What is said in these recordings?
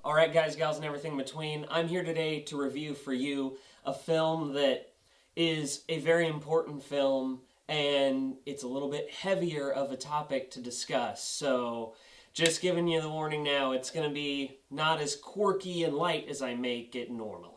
Alright guys, gals, and everything in between, I'm here today to review for you a film that is a very important film, and it's a little bit heavier of a topic to discuss. So, just giving you the warning now, it's going to be not as quirky and light as I make it normally.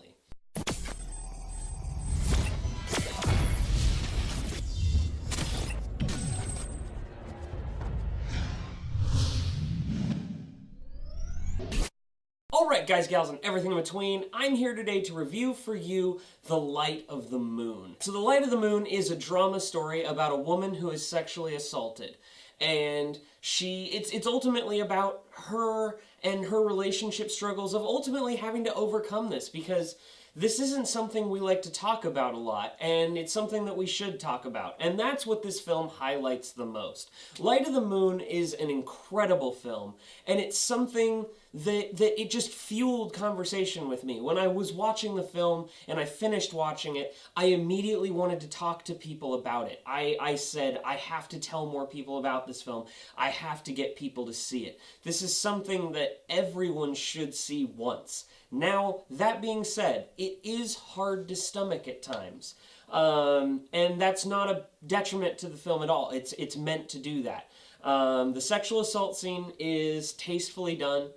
Alright guys, gals, and everything in between, I'm here today to review for you The Light of the Moon. So The Light of the Moon is a drama story about a woman who is sexually assaulted. And it's ultimately about her and her relationship struggles of ultimately having to overcome this, because this isn't something we like to talk about a lot, and it's something that we should talk about. And that's what this film highlights the most. Light of the Moon is an incredible film, and it's something that it just fueled conversation with me. When I was watching the film and I finished watching it, I immediately wanted to talk to people about it. I said, I have to tell more people about this film. I have to get people to see it. This is something that everyone should see once. Now, that being said, it is hard to stomach at times. And that's not a detriment to the film at all. It's meant to do that. The sexual assault scene is tastefully done.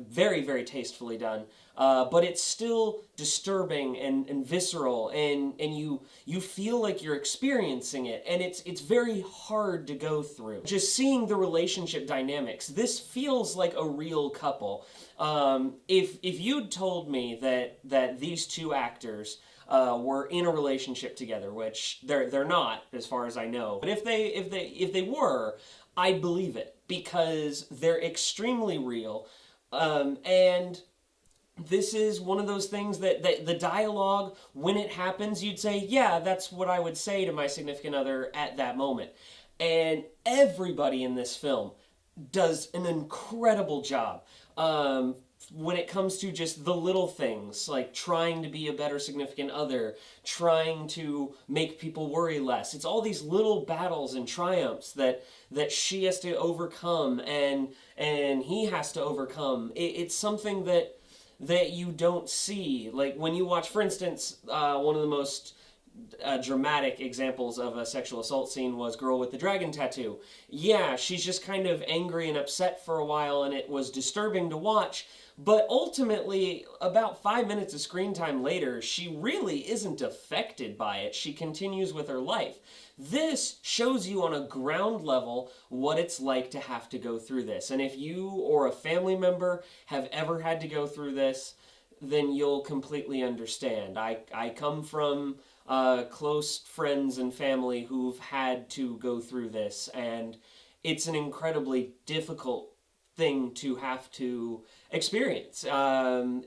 Very, very tastefully done. But it's still disturbing and visceral, and you feel like you're experiencing it, and it's very hard to go through. Just seeing the relationship dynamics, this feels like a real couple. If you'd told me that these two actors were in a relationship together, which they're not, as far as I know, but if they were, I'd believe it, because they're extremely real. And this is one of those things that the dialogue, when it happens, you'd say, yeah, that's what I would say to my significant other at that moment. And everybody in this film does an incredible job. When it comes to just the little things, like trying to be a better significant other, trying to make people worry less. It's all these little battles and triumphs that she has to overcome and he has to overcome. It's something that you don't see. Like when you watch, for instance, one of the most dramatic examples of a sexual assault scene was Girl with the Dragon Tattoo. Yeah, she's just kind of angry and upset for a while, and it was disturbing to watch, but ultimately, about 5 minutes of screen time later, she really isn't affected by it. She continues with her life. This shows you on a ground level what it's like to have to go through this. And if you or a family member have ever had to go through this, then you'll completely understand. I come from close friends and family who've had to go through this, and it's an incredibly difficult thing to have to experience, and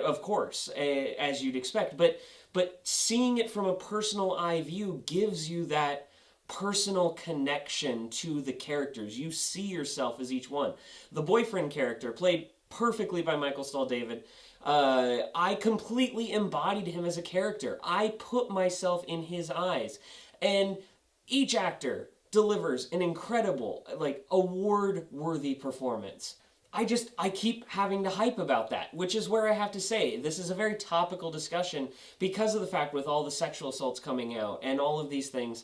of course, as you'd expect, but seeing it from a personal eye view gives you that personal connection to the characters. You see yourself as each one. The boyfriend character, played perfectly by Stahl-David, I completely embodied him as a character. I put myself in his eyes, and each actor delivers an incredible, like, award-worthy performance. I keep having to hype about that, which is where I have to say, this is a very topical discussion because of the fact with all the sexual assaults coming out and all of these things,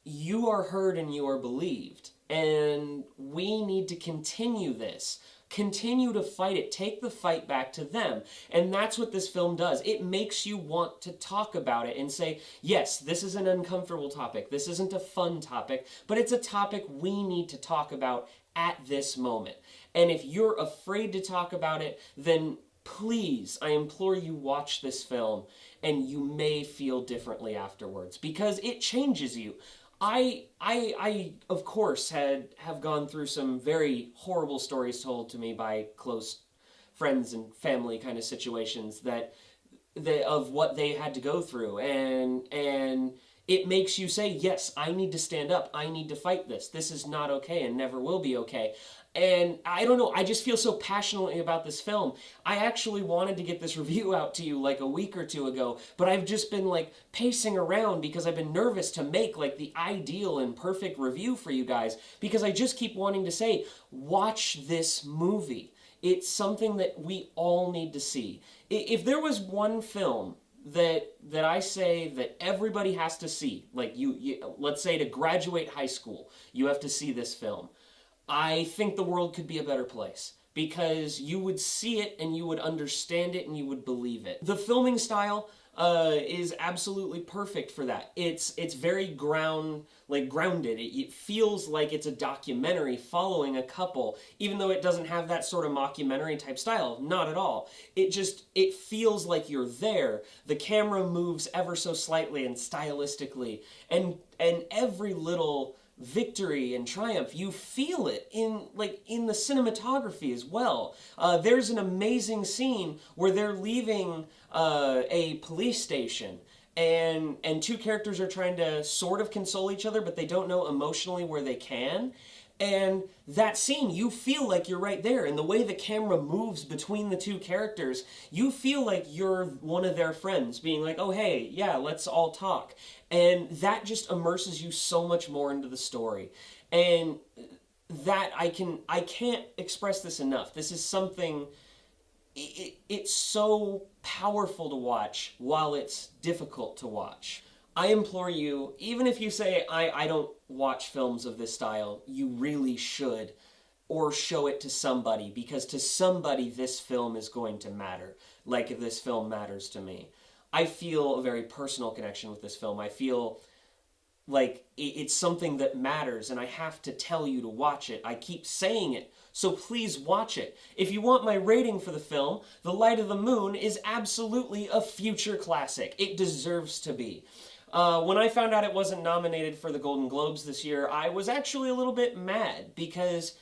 you are heard and you are believed. And we need to continue this. Continue to fight it. Take the fight back to them. And that's what this film does. It makes you want to talk about it and say, yes, this is an uncomfortable topic. This isn't a fun topic, but it's a topic we need to talk about at this moment. And if you're afraid to talk about it, then please, I implore you, watch this film, and you may feel differently afterwards, because it changes you. I of course, have gone through some very horrible stories told to me by close friends and family kind of situations of what they had to go through, and it makes you say, yes, I need to stand up. I need to fight this. This is not okay and never will be okay. And I don't know, I just feel so passionately about this film. I actually wanted to get this review out to you like a week or two ago, but I've just been like pacing around because I've been nervous to make like the ideal and perfect review for you guys, because I just keep wanting to say, watch this movie. It's something that we all need to see. If there was one film that I say that everybody has to see, like let's say to graduate high school, you have to see this film, I think the world could be a better place. Because you would see it and you would understand it and you would believe it. The filming style is absolutely perfect for that. It's very grounded. It feels like it's a documentary following a couple, even though it doesn't have that sort of mockumentary type style. Not at all. It feels like you're there. The camera moves ever so slightly and stylistically, and every little victory and triumph, you feel it in the cinematography as well. There's an amazing scene where they're leaving a police station, and two characters are trying to sort of console each other, but they don't know emotionally where they can. And that scene, you feel like you're right there. And the way the camera moves between the two characters, you feel like you're one of their friends, being like, oh, hey, yeah, let's all talk. And that just immerses you so much more into the story. And that I can't express this enough. This is something, it's so powerful to watch while it's difficult to watch. I implore you, even if you say, I don't watch films of this style, you really should, or show it to somebody, because to somebody this film is going to matter, like if this film matters to me. I feel a very personal connection with this film. I feel like it's something that matters, and I have to tell you to watch it. I keep saying it, so please watch it. If you want my rating for the film, The Light of the Moon is absolutely a future classic. It deserves to be. When I found out it wasn't nominated for the Golden Globes this year, I was actually a little bit mad, because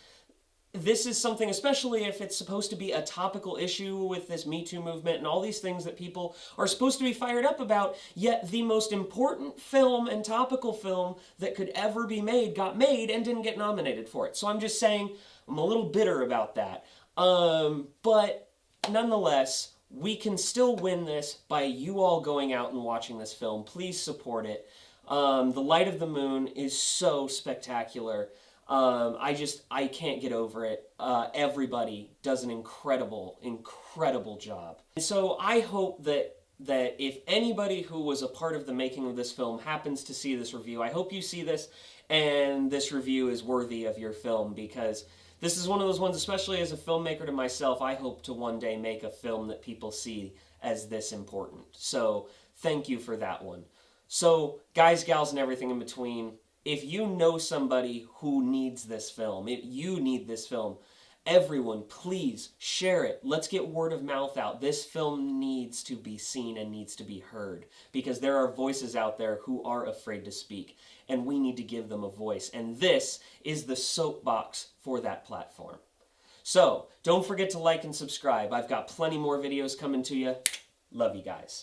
this is something, especially if it's supposed to be a topical issue with this Me Too movement and all these things that people are supposed to be fired up about, yet the most important film and topical film that could ever be made got made and didn't get nominated for it. So I'm just saying, I'm a little bitter about that. But nonetheless, we can still win this by you all going out and watching this film. Please support it. The Light of the Moon is so spectacular. I can't get over it. Everybody does an incredible, incredible job. And so I hope that if anybody who was a part of the making of this film happens to see this review, I hope you see this and this review is worthy of your film, because this is one of those ones, especially as a filmmaker to myself, I hope to one day make a film that people see as this important. So thank you for that one. So guys, gals, and everything in between, if you know somebody who needs this film, if you need this film, everyone, please share it. Let's get word of mouth out. This film needs to be seen and needs to be heard, because there are voices out there who are afraid to speak, and we need to give them a voice. And this is the soapbox for that platform. So don't forget to like and subscribe. I've got plenty more videos coming to you. Love you guys.